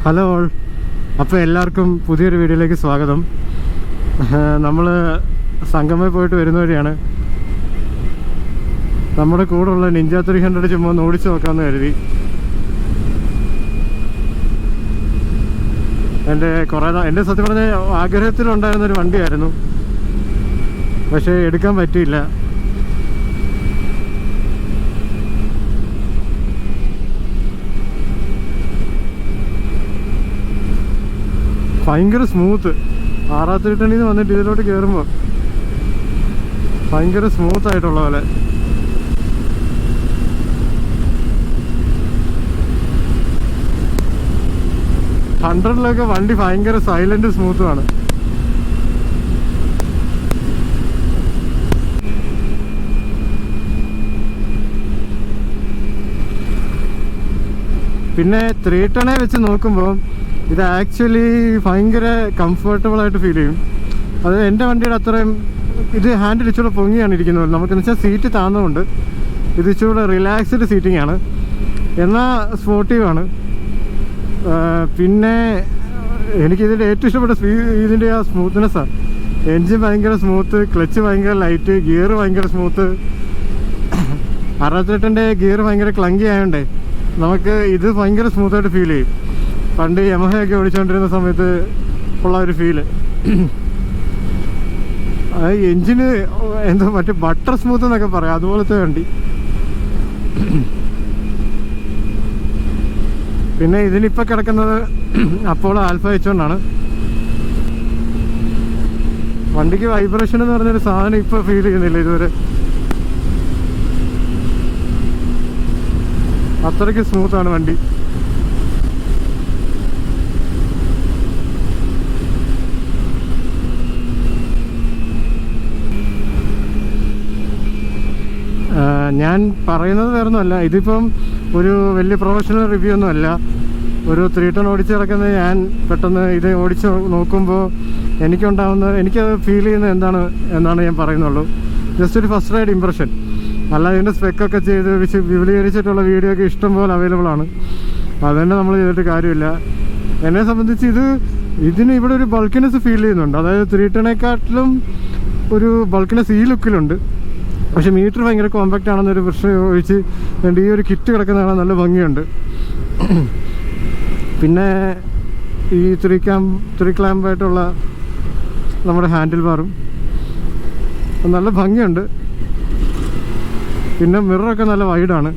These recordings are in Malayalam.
Hello all. അപ്പോൾ എല്ലാവർക്കും പുതിയൊരു വീഡിയോയിലേക്ക് സ്വാഗതം. നമ്മൾ സംഗമയിൽ പോയിട്ട് വരുന്ന വഴിയാണ്. നമ്മുടെ കൂടെയുള്ള നിഞ്ച 300 ചുമ്മാ ഒന്ന് ഓടിച്ചു നോക്കാമെന്ന് കരുതി. എൻ്റെ സത്യം പറഞ്ഞ ആഗ്രഹത്തിലുണ്ടായിരുന്നൊരു വണ്ടിയായിരുന്നു, പക്ഷേ എടുക്കാൻ പറ്റിയില്ല. ഭയങ്കര സ്മൂത്ത്. 6-8 വന്നിട്ട് ഇതിലോട്ട് കയറുമ്പോൾ ഭയങ്കര സ്മൂത്ത് ആയിട്ടുള്ള പോലെ. ഹൺഡ്രഡിലൊക്കെ വണ്ടി ഭയങ്കര സൈലന്റ് സ്മൂത്തുമാണ്. പിന്നെ 310 വെച്ച് നോക്കുമ്പോൾ ഇത് ആക്ച്വലി ഭയങ്കര കംഫർട്ടബിൾ ആയിട്ട് ഫീൽ ചെയ്യും. അത് എൻ്റെ വണ്ടിയുടെ അത്രയും ഇത് ഹാൻഡിൽ ഇച്ചിരി പൊങ്ങിയാണ് ഇരിക്കുന്നത്. നമുക്കെന്ന് വെച്ചാൽ സീറ്റ് താന്നുകൊണ്ട് ഇത് ഇച്ചിരി റിലാക്സ്ഡ് സീറ്റിംഗ് ആണ്, എന്നാൽ സ്പോർട്ടീവാണ്. പിന്നെ എനിക്കിതിൻ്റെ ഏറ്റവും ഇഷ്ടപ്പെട്ട ഇതിൻ്റെ ആ സ്മൂത്ത്നെസ്സാണ്. എൻജിൻ ഭയങ്കര സ്മൂത്ത്, ക്ലച്ച് ഭയങ്കര ലൈറ്റ്, ഗിയർ ഭയങ്കര സ്മൂത്ത്. 68-ൻ്റെ ഗിയർ ഭയങ്കര ക്ലങ്കി ആയതുകൊണ്ടേ നമുക്ക് ഇത് ഭയങ്കര സ്മൂത്തായിട്ട് ഫീൽ ചെയ്യും. പണ്ട് യമഹയൊക്കെ ഓടിച്ചുകൊണ്ടിരുന്ന സമയത്ത് ഉള്ള ഒരു ഫീല്. എൻജിന് എന്തോ മറ്റേ ബട്ടർ സ്മൂത്ത് എന്നൊക്കെ പറയാം, അതുപോലത്തെ വണ്ടി. പിന്നെ ഇതിലിപ്പോൾ കിടക്കുന്നത് അപ്പോളോ ആൽഫ H1 വണ്ടിക്ക് വൈബ്രേഷൻ എന്ന് പറഞ്ഞൊരു സാധനം ഇപ്പോൾ ഫീൽ ചെയ്യുന്നില്ല ഇതുവരെ. അത്രയ്ക്ക് സ്മൂത്താണ് വണ്ടി. ഞാൻ പറയുന്നത് വേറൊന്നുമല്ല, ഇതിപ്പം ഒരു വലിയ പ്രൊഫഷണൽ റിവ്യൂ ഒന്നുമല്ല. ഒരു 310 ഓടിച്ച് കിടക്കുന്നത് ഞാൻ പെട്ടെന്ന് ഇത് ഓടിച്ച് നോക്കുമ്പോൾ എനിക്കത് ഫീൽ ചെയ്യുന്നത് എന്നാണ് ഞാൻ പറയുന്നുള്ളൂ. ജസ്റ്റ് ഒരു ഫസ്റ്റ് റൈഡ് ഇംപ്രഷൻ. അല്ല, ഇതിൻ്റെ സ്പെക്കൊക്കെ ചെയ്ത് വിപുലീകരിച്ചിട്ടുള്ള വീഡിയോ ഒക്കെ ഇഷ്ടംപോലെ അവൈലബിൾ ആണ്. അതുതന്നെ നമ്മൾ ചെയ്തിട്ട് കാര്യമില്ല. എന്നെ സംബന്ധിച്ച് ഇതിന് ഇവിടെ ഒരു ബൾക്കിനെസ് ഫീൽ ചെയ്യുന്നുണ്ട്. അതായത് 310-നെക്കാട്ടിലും ഒരു ബൾക്കിനെസ് ഈ ലുക്കിലുണ്ട്. പക്ഷെ മീറ്റർ ഭയങ്കര കോമ്പാക്റ്റ് ആണെന്നൊരു പ്രശ്നം ഒഴിച്ച് ഈ ഒരു കിറ്റ് കിടക്കുന്ന കാണാൻ നല്ല ഭംഗിയുണ്ട്. പിന്നെ ഈ 3 ക്ലാമ്പായിട്ടുള്ള നമ്മുടെ ഹാൻഡിൽ ബാറും നല്ല ഭംഗിയുണ്ട്. പിന്നെ മിററൊക്കെ നല്ല വൈഡാണ്.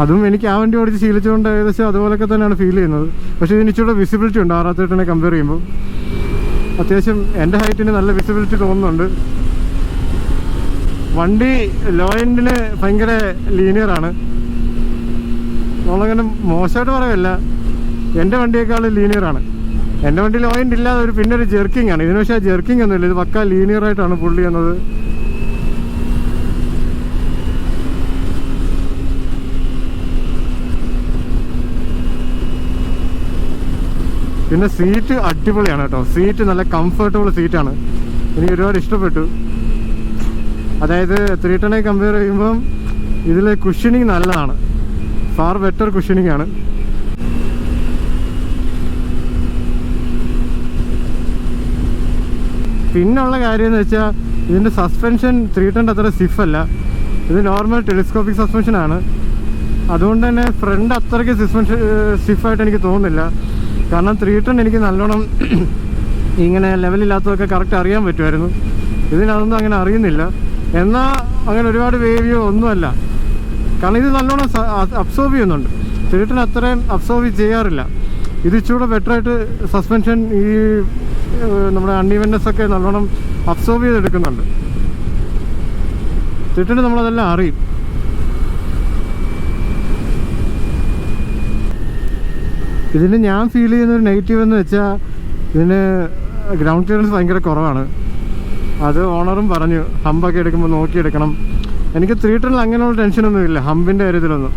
അതും എനിക്ക് ആ വണ്ടി ഓടിച്ച് ശീലിച്ചുകൊണ്ട് ഏകദേശം അതുപോലൊക്കെ തന്നെയാണ് ഫീൽ ചെയ്യുന്നത്. പക്ഷേ ഇതിന് ഇച്ചിരി വിസിബിലിറ്റി ഉണ്ട് 68-നെ കമ്പയർ ചെയ്യുമ്പോൾ. അത്യാവശ്യം എൻ്റെ ഹൈറ്റിന് നല്ല വിസിബിലിറ്റി തോന്നുന്നുണ്ട്. വണ്ടി ലോ എൻഡിന് ഭയങ്കര ലീനിയറാണ്. നമ്മളങ്ങനെ മോശമായിട്ട് പറയല്ല, എൻ്റെ വണ്ടിയേക്കാൾ ലീനിയറാണ്. എൻ്റെ വണ്ടി ലോ എൻഡ് ഇല്ലാതെ പിന്നെ ഒരു ജെർക്കിംഗ് ആണ്. ഇതിന് പക്ഷേ ആ ജെർക്കിംഗ് ഒന്നുമില്ല, ഇത് പക്ക ലീനിയറായിട്ടാണ് പുള്ളി എന്നത്. പിന്നെ സീറ്റ് അടിപൊളിയാണ് കേട്ടോ. സീറ്റ് നല്ല കംഫർട്ടബിൾ സീറ്റാണ്, എനിക്ക് ഒരുപാട് ഇഷ്ടപ്പെട്ടു. അതായത് 310-നെ കമ്പയർ ചെയ്യുമ്പം ഇതിൽ കുഷനിങ് നല്ലതാണ്, ഫാർ ബെറ്റർ കുഷനിങ് ആണ്. പിന്നുള്ള കാര്യം എന്ന് വെച്ചാൽ ഇതിൻ്റെ സസ്പെൻഷൻ 310 അത്ര സ്റ്റിഫല്ല. ഇത് നോർമൽ ടെലിസ്കോപ്പിക് സസ്പെൻഷനാണ്. അതുകൊണ്ട് തന്നെ ഫ്രണ്ട് അത്രയ്ക്ക് സ്റ്റിഫായിട്ട് എനിക്ക് തോന്നുന്നില്ല. കാരണം 310 എനിക്ക് നല്ലോണം ഇങ്ങനെ ലെവലില്ലാത്തതൊക്കെ കറക്റ്റ് അറിയാൻ പറ്റുമായിരുന്നു. ഇതിനതൊന്നും അങ്ങനെ അറിയുന്നില്ല. എന്നാൽ അങ്ങനെ ഒരുപാട് വേവിയോ ഒന്നുമല്ല, കാരണം ഇത് നല്ലോണം അബ്സോർബ് ചെയ്യുന്നുണ്ട്. 310 അത്രയും അബ്സോർബ് ചെയ്യാറില്ല. ഇത് ഇച്ചിരി ബെറ്ററായിട്ട് സസ്പെൻഷൻ ഈ നമ്മുടെ അൺഈവൻനെസ് ഒക്കെ നല്ലോണം അബ്സോർബ് ചെയ്തെടുക്കുന്നുണ്ട്. 310 നമ്മളതെല്ലാം അറിയും. ഇതിന് ഞാൻ ഫീൽ ചെയ്യുന്നൊരു നെഗറ്റീവ് എന്ന് വെച്ചാൽ ഇതിന് ഗ്രൗണ്ട് ക്ലിയറൻസ് ഭയങ്കര കുറവാണ്. അത് ഓണറും പറഞ്ഞു, ഹമ്പൊക്കെ എടുക്കുമ്പോൾ നോക്കിയെടുക്കണം. എനിക്ക് 310-ൽ അങ്ങനെയുള്ള ടെൻഷനൊന്നുമില്ല ഹമ്പിൻ്റെ കാര്യത്തിലൊന്നും.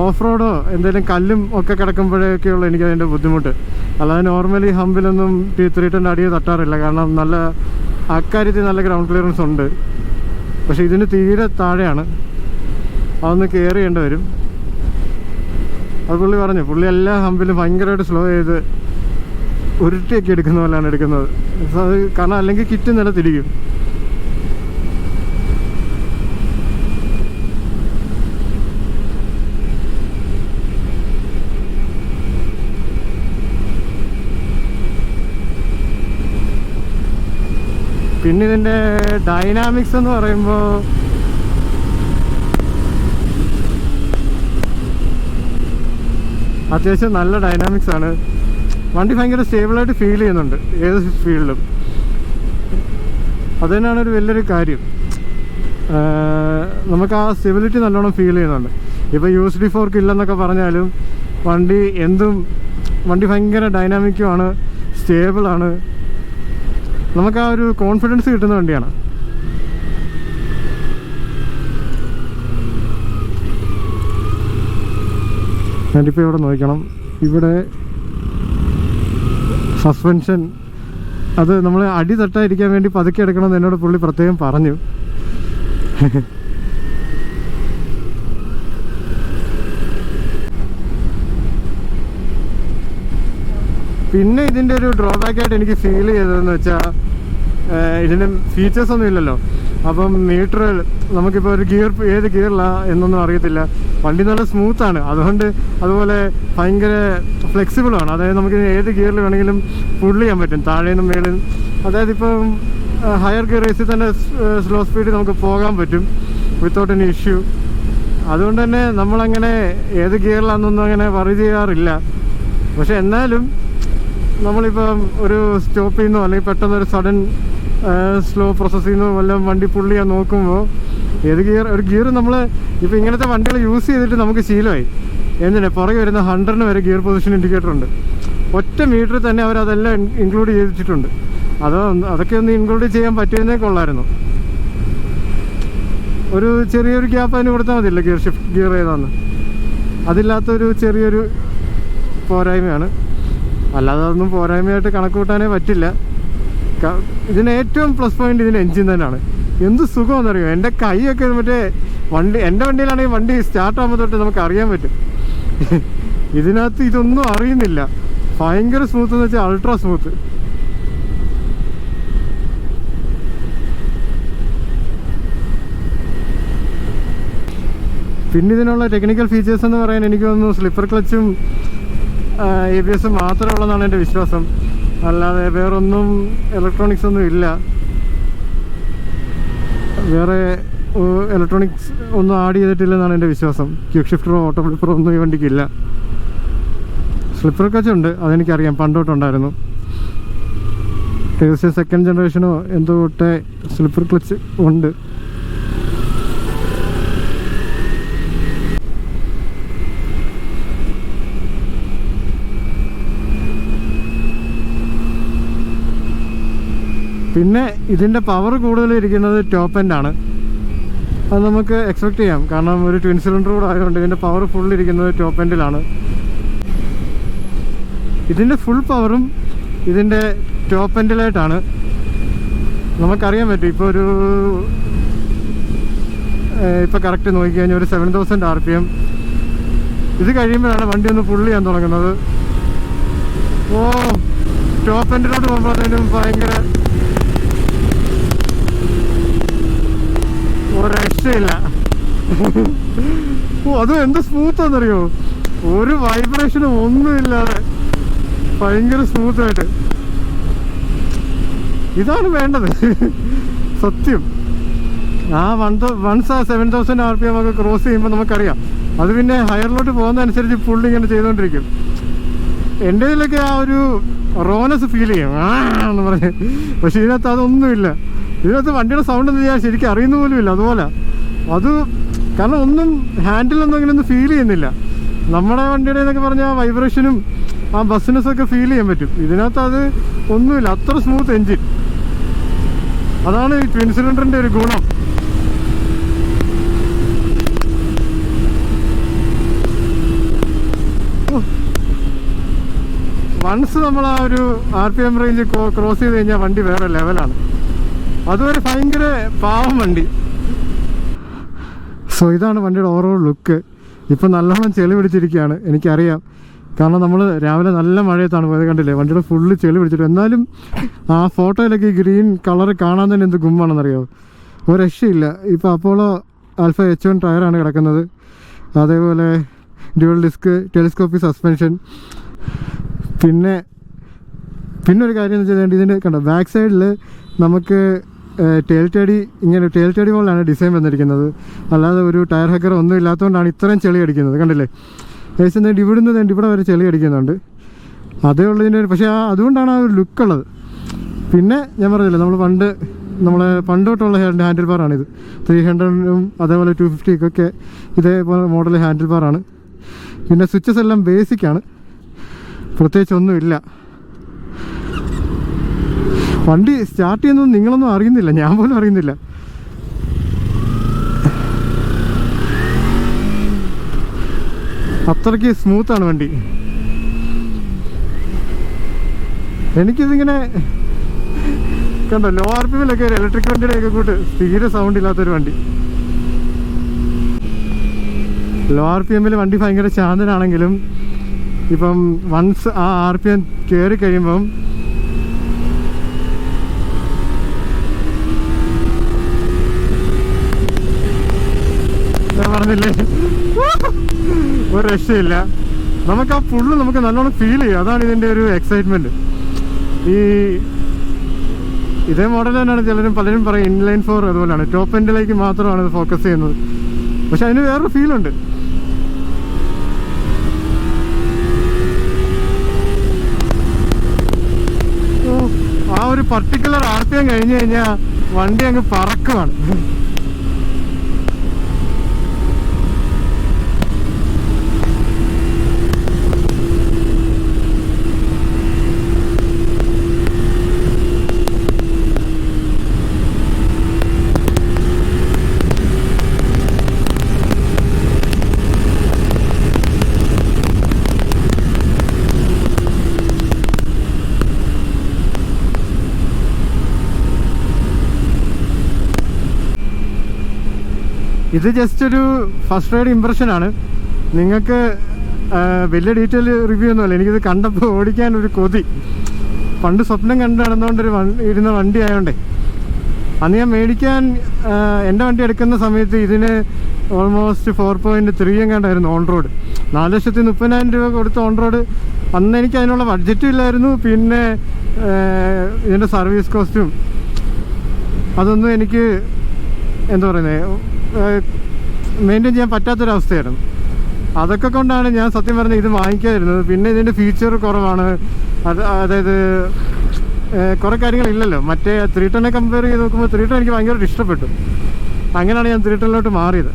ഓഫ് റോഡോ എന്തെങ്കിലും കല്ലും ഒക്കെ കിടക്കുമ്പോഴൊക്കെയുള്ള എനിക്കതിൻ്റെ ബുദ്ധിമുട്ട്. അല്ലാതെ നോർമലി ഹമ്പിലൊന്നും 310-ൻ്റെ അടിയെ തട്ടാറില്ല, കാരണം നല്ല അക്കാര്യത്തിൽ നല്ല ഗ്രൗണ്ട് ക്ലിയറൻസ് ഉണ്ട്. പക്ഷേ ഇതിന് തീരെ താഴെയാണ്, അതൊന്ന് കെയർ ചെയ്യേണ്ടി വരും. അത് പുള്ളി പറഞ്ഞു, പുള്ളി എല്ലാ ഹമ്പിലും ഭയങ്കരമായിട്ട് സ്ലോ ചെയ്ത് ഉരുട്ടിയൊക്കെ എടുക്കുന്ന പോലെയാണ് എടുക്കുന്നത്. അത് കാരണം അല്ലെങ്കിൽ കിറ്റ് നിലത്തിരിക്കും. പിന്നെ ഇതിൻ്റെ ഡൈനാമിക്സ് എന്ന് പറയുമ്പോൾ അത്യാവശ്യം നല്ല ഡൈനാമിക്സ് ആണ്. വണ്ടി ഭയങ്കര സ്റ്റേബിളായിട്ട് ഫീൽ ചെയ്യുന്നുണ്ട് ഏത് ഫീൽഡിലും. അത് തന്നെയാണ് ഒരു വലിയൊരു കാര്യം. നമുക്ക് ആ സ്റ്റെബിലിറ്റി നല്ലോണം ഫീൽ ചെയ്യുന്നുണ്ട്. ഇപ്പോൾ USD ഫോർക്ക് ഇല്ലെന്നൊക്കെ പറഞ്ഞാലും വണ്ടി ഭയങ്കര ഡൈനാമിക്കുമാണ്, സ്റ്റേബിളാണ്. നമുക്ക് ആ ഒരു കോൺഫിഡൻസ് കിട്ടുന്ന വണ്ടിയാണ്. ഞാനിപ്പോൾ ഇവിടെ നോക്കണം, ഇവിടെ സസ്പെൻഷൻ അത് നമ്മൾ അടി തട്ടാതിരിക്കാൻ വേണ്ടി പതുക്കെ എടുക്കണമെന്ന് എന്നോട് പുള്ളി പ്രത്യേകം പറഞ്ഞു. പിന്നെ ഇതിൻ്റെ ഒരു ഡ്രോബാക്കായിട്ട് എനിക്ക് ഫീൽ ചെയ്തതെന്ന് വെച്ചാൽ ഇതിന് ഫീച്ചേഴ്സ് ഒന്നും ഇല്ലല്ലോ. അപ്പം മീറ്റർ നമുക്കിപ്പോൾ ഒരു ഏത് ഗിയറിലാണ് എന്നൊന്നും അറിയത്തില്ല. വണ്ടി നല്ല സ്മൂത്താണ്, അതുപോലെ ഭയങ്കര ഫ്ലെക്സിബിളാണ്. അതായത് നമുക്ക് ഏത് ഗിയറിൽ വേണമെങ്കിലും പുള്ള് ചെയ്യാൻ പറ്റും, താഴേന്നും മേളിൽ. അതായത് ഇപ്പം ഹയർ ഗിയർ റേസിൽ തന്നെ സ്ലോ സ്പീഡിൽ നമുക്ക് പോകാൻ പറ്റും വിത്തൗട്ട് എനി ഇഷ്യൂ. അതുകൊണ്ട് തന്നെ നമ്മളങ്ങനെ ഏത് ഗിയറിലാണെന്നൊന്നും അങ്ങനെ വറി ചെയ്യാറില്ല. പക്ഷെ എന്നാലും നമ്മളിപ്പം ഒരു സ്റ്റോപ്പിൽ നിന്നോ അല്ലെങ്കിൽ പെട്ടെന്നൊരു സഡൻ സ്ലോ പ്രോസസ്സിൽ നിന്നോ വല്ലതും വണ്ടി പുള്ള് ചെയ്യാൻ നോക്കുമ്പോൾ ഒരു ഗിയർ നമ്മൾ ഇപ്പോൾ ഇങ്ങനത്തെ വണ്ടികൾ യൂസ് ചെയ്തിട്ട് നമുക്ക് ശീലമായി. എന്തിനാ പുറകെ വരുന്ന 100-ന് വരെ ഗിയർ പൊസിഷൻ ഇൻഡിക്കേറ്റർ ഉണ്ട്. ഒറ്റ മീറ്ററിൽ തന്നെ അവരതെല്ലാം ഇൻക്ലൂഡ് ചെയ്തിട്ടുണ്ട്. അതൊക്കെ ഒന്ന് ഇൻക്ലൂഡ് ചെയ്യാൻ പറ്റുമെന്നേ കൊള്ളായിരുന്നു. ഒരു ചെറിയൊരു ഗ്യാപ്പ് അതിന് കൊടുത്താൽ മതിയല്ലോ ഗിയർ ഏതാന്ന്. അതില്ലാത്തൊരു ചെറിയൊരു പോരായ്മയാണ്. അല്ലാതെ അതൊന്നും പോരായ്മയായിട്ട് കണക്ക് കൂട്ടാനേ പറ്റില്ല. ഇതിന് ഏറ്റവും പ്ലസ് പോയിന്റ് ഇതിൻ്റെ എൻജിൻ തന്നെയാണ്. എന്ത് സുഖമെന്നറിയോ, എൻ്റെ കൈയൊക്കെ എൻ്റെ വണ്ടിയിലാണെങ്കിൽ വണ്ടി സ്റ്റാർട്ടാകുമ്പോൾ തൊട്ട് നമുക്ക് അറിയാൻ പറ്റും. ഇതിനകത്ത് ഇതൊന്നും അറിയുന്നില്ല. ഭയങ്കര സ്മൂത്ത് എന്ന് വെച്ചാൽ അൾട്രാ സ്മൂത്ത്. പിന്നെ ഇതിനുള്ള ടെക്നിക്കൽ ഫീച്ചേഴ്സ് എന്ന് പറയാൻ എനിക്ക് തോന്നുന്നു സ്ലിപ്പർ ക്ലച്ചും ABS മാത്രമേ ഉള്ളതെന്നാണ് എൻ്റെ വിശ്വാസം. അല്ലാതെ വേറൊന്നും ഇലക്ട്രോണിക്സ് ഒന്നും ഇല്ല. വേറെ ഇലക്ട്രോണിക്സ് ഒന്നും ആഡ് ചെയ്തിട്ടില്ലെന്നാണ് എൻ്റെ വിശ്വാസം. ക്വിക്ക് ഷിഫ്റ്ററോ ഓട്ടോ ഫ്ലിപ്പറോ ഒന്നും ഈ വണ്ടിക്കില്ല. സ്ലിപ്പർ ക്ലച്ച് ഉണ്ട്, അതെനിക്കറിയാം, പണ്ടോട്ടുണ്ടായിരുന്നു. തീർച്ചയായും സെക്കൻഡ് ജനറേഷനോ എന്തോ തൊട്ടേ സ്ലിപ്പർ ക്ലച്ച് ഉണ്ട്. പിന്നെ ഇതിൻ്റെ പവർ കൂടുതൽ ഇരിക്കുന്നത് ടോപ്പ് എൻഡാണ്. അത് നമുക്ക് എക്സ്പെക്റ്റ് ചെയ്യാം, കാരണം ഒരു ട്വിൻ സിലിണ്ടർ കൂടെ ആയതുകൊണ്ട് ഇതിൻ്റെ പവർ ഫുൾ ഇരിക്കുന്നത് ടോപ്പ് എൻഡിലാണ്. ഇതിൻ്റെ ഫുൾ പവറും ഇതിൻ്റെ ടോപ്പ് എൻഡിലായിട്ടാണ്. നമുക്കറിയാൻ പറ്റും ഇപ്പോൾ കറക്റ്റ് നോക്കിക്കഴിഞ്ഞാൽ ഒരു 7000 RPM. ഇത് കഴിയുമ്പോഴാണ് വണ്ടി ഒന്ന് ഫുൾ ചെയ്യാൻ തുടങ്ങുന്നത്. ടോപ്പ് എൻഡിലോട്ട് പോകുമ്പോഴത്തേനും ഭയങ്കര രക്ഷയില്ല. അതും എന്ത് സ്മൂത്താന്നറിയോ, ഒരു വൈബ്രേഷനും ഒന്നുമില്ലാതെ ഭയങ്കര സ്മൂത്തായിട്ട്. ഇതാണ് വേണ്ടത് സത്യം. വൺസ് ആ 7000 RPM ഒക്കെ ക്രോസ് ചെയ്യുമ്പോൾ നമുക്കറിയാം. അത് പിന്നെ ഹയറിലോട്ട് പോകുന്നതനുസരിച്ച് പുള്ളി ഇങ്ങനെ ചെയ്തുകൊണ്ടിരിക്കും. എൻ്റെ ഇതിലൊക്കെ ആ ഒരു റോനസ് ഫീൽ ചെയ്യും എന്ന് പറഞ്ഞ്. പക്ഷെ ഇതിനകത്ത് അതൊന്നുമില്ല. ഇതിനകത്ത് വണ്ടിയുടെ സൗണ്ട് എന്ന് ഞാൻ ശരിക്കും അറിയുന്ന പോലുമില്ല. അതുപോലെ കാരണം ഒന്നും ഹാൻഡിലൊന്നും അങ്ങനെയൊന്നും ഫീൽ ചെയ്യുന്നില്ല. നമ്മുടെ വണ്ടിയുടെ എന്നൊക്കെ പറഞ്ഞാൽ വൈബ്രേഷനും ആ ബസ്സിനസ്സൊക്കെ ഫീൽ ചെയ്യാൻ പറ്റും. ഇതിനകത്ത് അത് ഒന്നുമില്ല, അത്ര സ്മൂത്ത് എൻജിൻ. അതാണ് ഈ ട്വിൻ സിലിണ്ടറിൻ്റെ ഒരു ഗുണം. വൺസ് നമ്മൾ ആ ഒരു RPM റേഞ്ച് ക്രോസ് ചെയ്ത് കഴിഞ്ഞാൽ വണ്ടി വേറെ ലെവലാണ്. അതുവരെ ഭയങ്കര പാവം വണ്ടി. സോ ഇതാണ് വണ്ടിയുടെ ഓവറോൾ ലുക്ക്. ഇപ്പം നല്ലോണം ചെളി പിടിച്ചിരിക്കുകയാണ്, എനിക്കറിയാം. കാരണം നമ്മൾ രാവിലെ നല്ല മഴയത്താണ് പോയത്, കണ്ടില്ലേ വണ്ടിയുടെ ഫുള്ള് ചെളി പിടിച്ചിട്ട്. എന്നാലും ആ ഫോട്ടോയിലൊക്കെ ഈ ഗ്രീൻ കളർ കാണാൻ തന്നെ എന്ത് ഗുമ്മാണെന്നറിയോ, ഒരു രക്ഷയില്ല. ഇപ്പോൾ അപ്പോളോ ആൽഫ H1 ടയറാണ് കിടക്കുന്നത്. അതേപോലെ ഡ്യുവൽ ഡിസ്ക് ടെലിസ്കോപ്പിക് സസ്പെൻഷൻ. പിന്നെ ഒരു കാര്യം എന്ന് വെച്ചാൽ ഇതിൻ്റെ കണ്ടോ ബാക്ക് സൈഡിൽ നമുക്ക് ടെയിൽ ടേഡി പോലെയാണ് ഡിസൈൻ വന്നിരിക്കുന്നത്. അല്ലാതെ ഒരു ടയർ ഹക്കർ ഒന്നും ഇല്ലാത്തതുകൊണ്ടാണ് ഇത്രയും ചെളി അടിക്കുന്നത്, കണ്ടില്ലേ. ഏകദേശം ഇവിടുന്ന് ഇവിടെ വരെ ചെളി അടിക്കുന്നുണ്ട്. അതേ ഉള്ളതിൻ്റെ പക്ഷേ അതുകൊണ്ടാണ് ആ ഒരു ലുക്കുള്ളത്. പിന്നെ ഞാൻ പറഞ്ഞില്ലേ നമ്മളെ പണ്ട് തൊട്ടുള്ള ഹാൻഡിൽ ബാറാണിത്. 300-ഉം അതേപോലെ 250-ക്കൊക്കെ ഇതേപോലെ മോഡൽ ഹാൻഡിൽ ബാറാണ്. പിന്നെ സ്വിച്ചസ് എല്ലാം ബേസിക്കാണ്, പ്രത്യേകിച്ചൊന്നുമില്ല. വണ്ടി സ്റ്റാർട്ട് ചെയ്യുന്നത് നിങ്ങളൊന്നും അറിയുന്നില്ല, ഞാൻ പോലും അറിയുന്നില്ല. അത്രയ്ക്ക് സ്മൂത്താണ് വണ്ടി. എനിക്കിതിങ്ങനെ കണ്ടോ ലോ RPMലൊക്കെ ഒരു ഇലക്ട്രിക് വണ്ടിയുടെയൊക്കെ കൂട്ട് തീരെ സൗണ്ട് ഇല്ലാത്തൊരു വണ്ടി. ലോ RPMൽ വണ്ടി ഭയങ്കര ശാന്തനാണെങ്കിലും ഇപ്പം വൺസ് ആ RPM കയറി കഴിയുമ്പം ഞാൻ പറഞ്ഞില്ലേ ഒരു രക്ഷയില്ല. നമുക്ക് ആ ഫുള്ള് നമുക്ക് നല്ലോണം ഫീൽ ചെയ്യും. അതാണ് ഇതിൻ്റെ ഒരു എക്സൈറ്റ്മെൻറ്റ്. ഇതേ മോഡൽ തന്നെയാണ് പലരും പറയും ഇൻലൈൻ 4 അതുപോലെയാണ്. ടോപ്പ് എൻഡിലേക്ക് മാത്രമാണ് ഇത് ഫോക്കസ് ചെയ്യുന്നത്. പക്ഷെ അതിന് വേറൊരു ഫീലുണ്ട്. ആ ഒരു പർട്ടിക്കുലർ RPM കഴിഞ്ഞ് കഴിഞ്ഞാൽ വണ്ടി അങ്ങ് പറക്കുവാണ്. ഇത് ജസ്റ്റ് ഒരു ഫസ്റ്റ് റൈഡ് ഇമ്പ്രഷനാണ്. നിങ്ങൾക്ക് വലിയ ഡീറ്റെയിൽ റിവ്യൂ ഒന്നുമല്ല. എനിക്കിത് കണ്ടപ്പോൾ ഓടിക്കാൻ ഒരു കൊതി. പണ്ട് സ്വപ്നം കണ്ട് നടന്നുകൊണ്ടൊരു ഇരുന്ന വണ്ടി ആയതുകൊണ്ടേ അന്ന് ഞാൻ മേടിക്കാൻ എൻ്റെ വണ്ടി എടുക്കുന്ന സമയത്ത് ഇതിന് ഓൾമോസ്റ്റ് 4.3 എങ്ങാണ്ടായിരുന്നു ഓൺ റോഡ്. 4,30,000 രൂപ കൊടുത്ത് ഓൺ റോഡ്. അന്ന് എനിക്ക് അതിനുള്ള ബഡ്ജറ്റും ഇല്ലായിരുന്നു. പിന്നെ ഇതിൻ്റെ സർവീസ് കോസ്റ്റും അതൊന്നും എനിക്ക് എന്താ പറയുന്നത് മെയിൻറ്റെയിൻ ചെയ്യാൻ പറ്റാത്തൊരവസ്ഥയായിരുന്നു. അതൊക്കെ കൊണ്ടാണ് ഞാൻ സത്യം പറഞ്ഞാൽ ഇത് വാങ്ങിക്കാതിരുന്നത്. പിന്നെ ഇതിൻ്റെ ഫീച്ചർ കുറവാണ്. അതായത് കുറേ കാര്യങ്ങളില്ലല്ലോ. മറ്റേ 310 കമ്പയർ ചെയ്ത് നോക്കുമ്പോൾ 310 എനിക്ക് ഭയങ്കരമായിട്ട് ഇഷ്ടപ്പെട്ടു. അങ്ങനെയാണ് ഞാൻ 310 മാറിയത്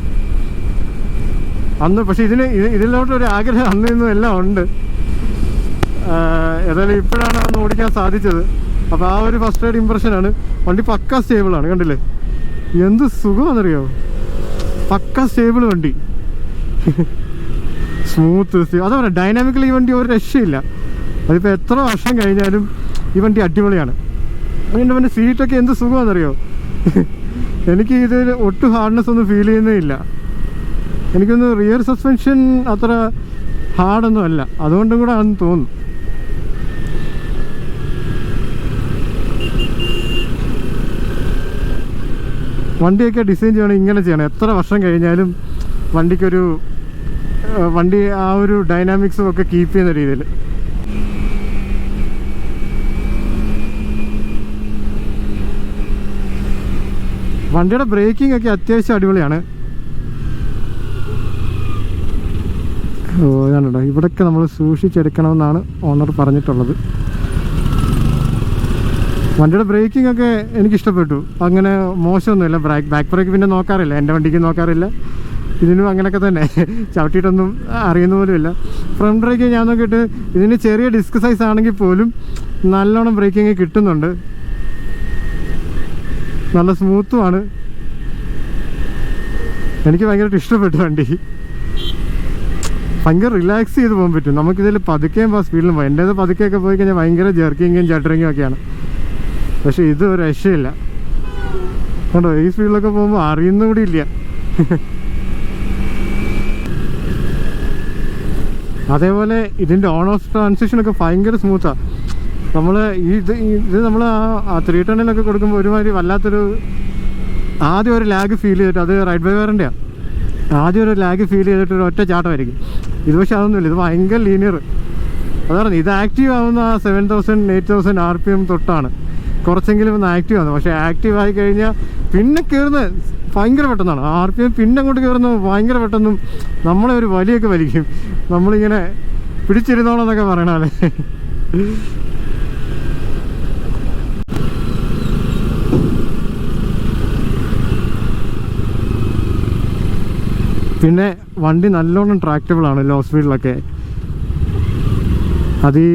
അന്ന്. പക്ഷേ ഇതിലോട്ടൊരു ആഗ്രഹം അന്ന് ഇന്നും എല്ലാം ഉണ്ട്. ഏതായാലും ഇപ്പോഴാണ് അന്ന് ഓടിക്കാൻ സാധിച്ചത്. അപ്പോൾ ആ ഒരു ഫസ്റ്റ് റൈഡ് ഇമ്പ്രഷനാണ്. വണ്ടി പക്ക സ്റ്റേബിളാണ്, കണ്ടില്ലേ എന്ത് സുഖമാണെന്നറിയോ. പക്ക സ്റ്റേബിൾ വണ്ടി, സ്മൂത്ത്. അതാ പറയുക ഡൈനാമിക്കലി ഈ വണ്ടി ഒരു രക്ഷയില്ല. അതിപ്പോൾ എത്ര വർഷം കഴിഞ്ഞാലും ഈ വണ്ടി അടിപൊളിയാണ്. അതിൻ്റെ വണ്ടി സീറ്റൊക്കെ എന്ത് സുഖമാണെന്നറിയോ. എനിക്ക് ഇതിൽ ഒട്ടും ഹാർഡ്നെസ് ഒന്നും ഫീൽ ചെയ്യുന്നേ ഇല്ല. എനിക്കൊന്ന് റിയർ സസ്പെൻഷൻ അത്ര ഹാർഡൊന്നും അല്ല, അതുകൊണ്ടും കൂടെ ആണെന്ന് തോന്നുന്നു. വണ്ടിയൊക്കെ ഡിസൈൻ ചെയ്യണം ഇങ്ങനെ ചെയ്യണം. എത്ര വർഷം കഴിഞ്ഞാലും വണ്ടി ആ ഒരു ഡൈനാമിക്സും ഒക്കെ കീപ്പ് ചെയ്യുന്ന രീതിയിൽ. വണ്ടിയുടെ ബ്രേക്കിംഗ് ഒക്കെ അത്യാവശ്യം അടിപൊളിയാണ്. ഞാനുണ്ടോ ഇവിടെയൊക്കെ നമ്മൾ സൂക്ഷിച്ചെടുക്കണമെന്നാണ് ഓണർ പറഞ്ഞിട്ടുള്ളത്. വണ്ടിയുടെ ബ്രേക്കിംഗ് ഒക്കെ എനിക്കിഷ്ടപ്പെട്ടു. അങ്ങനെ മോശമൊന്നുമില്ല. ബാക്ക് ബ്രേക്ക് പിന്നെ നോക്കാറില്ല, എൻ്റെ വണ്ടിക്ക് നോക്കാറില്ല. ഇതിനും അങ്ങനെയൊക്കെ തന്നെ ചവിട്ടിയിട്ടൊന്നും അറിയുന്ന പോലുമില്ല. ഫ്രണ്ട് ബ്രേക്ക് ഞാൻ നോക്കിയിട്ട് ഇതിന് ചെറിയ ഡിസ്ക് സൈസ് ആണെങ്കിൽ പോലും നല്ലോണം ബ്രേക്കിങ് കിട്ടുന്നുണ്ട്. നല്ല സ്മൂത്തുമാണ്. എനിക്ക് ഭയങ്കരമായിട്ട് ഇഷ്ടപ്പെട്ടു വണ്ടി. ഭയങ്കര റിലാക്സ് ചെയ്ത് പോകാൻ പറ്റും. നമുക്കിതിൽ പതുക്കെയും സ്പീഡിലും പോകാം. എൻ്റേത് പതുക്കെയൊക്കെ പോയി കഴിഞ്ഞാൽ ഭയങ്കര ജെർക്കിങ്ങും ജഡറിങ്ങും ഒക്കെയാണ്. പക്ഷെ ഇത് ഒരു രക്ഷയില്ല കണ്ടോ. ഈ സ്പീഡിലൊക്കെ പോകുമ്പോൾ അറിയുന്ന കൂടി ഇല്ല. അതേപോലെ ഇതിൻ്റെ ഓൺ ഓഫ് ട്രാൻസിഷനൊക്കെ ഭയങ്കര സ്മൂത്താണ്. നമ്മൾ ഇത് നമ്മൾ ആ 310-ലൊക്കെ കൊടുക്കുമ്പോൾ ഒരുമാതിരി വല്ലാത്തൊരു ആദ്യം ഒരു ലാഗ് ഫീൽ ചെയ്തിട്ട്, അത് റൈഡ് ബൈ വയറിൻ്റെയാണ്, ആദ്യം ഒരു ലാഗ് ഫീൽ ചെയ്തിട്ട് ഒരു ഒറ്റ ചാട്ടമായിരിക്കും. ഇത് പക്ഷേ അതൊന്നുമില്ല, ഇത് ഭയങ്കര ലീനിയർ. അതാണ് ഇത് ആക്റ്റീവ് ആവുന്ന ആ 7000 8000 RPM തൊട്ടാണ് കുറച്ചെങ്കിലും ഒന്ന് ആക്റ്റീവ് ആവുന്നത്. പക്ഷേ ആക്റ്റീവ് ആയി കഴിഞ്ഞാൽ പിന്നെ കയറുന്നത് ഭയങ്കര പെട്ടെന്നാണ്. RPM പിന്നെ അങ്ങോട്ട് കയറുന്നത് ഭയങ്കര പെട്ടെന്നും നമ്മളെ ഒരു വലിയൊക്കെ വലിക്കും. നമ്മളിങ്ങനെ പിടിച്ചിരുന്നോളം എന്നൊക്കെ പറയണല്ലേ. പിന്നെ വണ്ടി നല്ലോണം ട്രാക്റ്റബിൾ ആണ് ലോ സ്പീഡിലൊക്കെ. അത് ഈ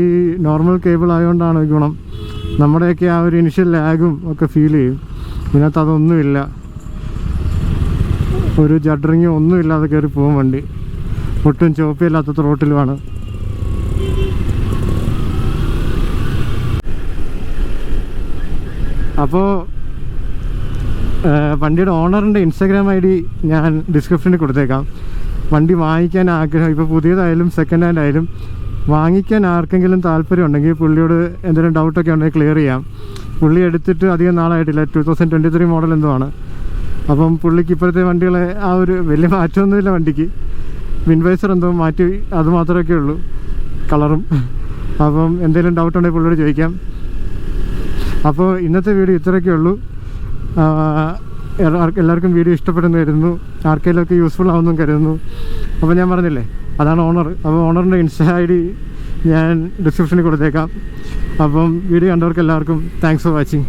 നോർമൽ കേബിൾ ആയതുകൊണ്ടാണ് ഗുണം. നമ്മുടെയൊക്കെ ആ ഒരു ഇനിഷ്യൽ ലാഗും ഒക്കെ ഫീൽ ചെയ്യും. ഇതിനകത്ത് അതൊന്നുമില്ല, ഒരു ജഡറിങ്ങോ ഒന്നുമില്ലാതെ കയറി പോകും വണ്ടി. ഒട്ടും ചോപ്പില്ലാത്ത ത്രോട്ടിലുമാണ്. അപ്പോൾ വണ്ടിയുടെ ഓണറിൻ്റെ ഇൻസ്റ്റാഗ്രാം ID ഞാൻ ഡിസ്ക്രിപ്ഷനിൽ കൊടുത്തേക്കാം. വണ്ടി വാങ്ങിക്കാൻ ആഗ്രഹം, ഇപ്പോൾ പുതിയതായാലും സെക്കൻഡ് ഹാൻഡ് ആയാലും വാങ്ങിക്കാൻ ആർക്കെങ്കിലും താല്പര്യം ഉണ്ടെങ്കിൽ പുള്ളിയോട് എന്തെങ്കിലും ഡൗട്ടൊക്കെ ഉണ്ടെങ്കിൽ ക്ലിയർ ചെയ്യാം. പുള്ളി എടുത്തിട്ട് അധികം നാളായിട്ടില്ല, 2023 മോഡൽ എന്തോ ആണ്. അപ്പം പുള്ളിക്ക് ഇപ്പോഴത്തെ വണ്ടികളെ ആ ഒരു വലിയ മാറ്റമൊന്നുമില്ല വണ്ടിക്ക്. വിൻവൈസർ എന്തോ മാറ്റി, അത് മാത്രമൊക്കെ ഉള്ളൂ, കളറും. അപ്പം എന്തെങ്കിലും ഡൗട്ട് ഉണ്ടെങ്കിൽ പുള്ളിയോട് ചോദിക്കാം. അപ്പോൾ ഇന്നത്തെ വീഡിയോ ഇത്രയൊക്കെ ഉള്ളൂ. എല്ലാവർക്കും വീഡിയോ ഇഷ്ടപ്പെടുന്നു കരുതുന്നു, ആർക്കെങ്കിലുമൊക്കെ യൂസ്ഫുൾ ആവുമെന്നും കരുതുന്നു. അപ്പോൾ ഞാൻ പറഞ്ഞില്ലേ, അതാണ് ഓണർ. അപ്പോൾ ഓണറിൻ്റെ ഇൻസ്റ്റാ ID ഞാൻ ഡിസ്ക്രിപ്ഷനിൽ കൊടുത്തേക്കാം. അപ്പം വീഡിയോ കണ്ടവർക്ക് എല്ലാവർക്കും താങ്ക്സ് ഫോർ വാച്ചിങ്.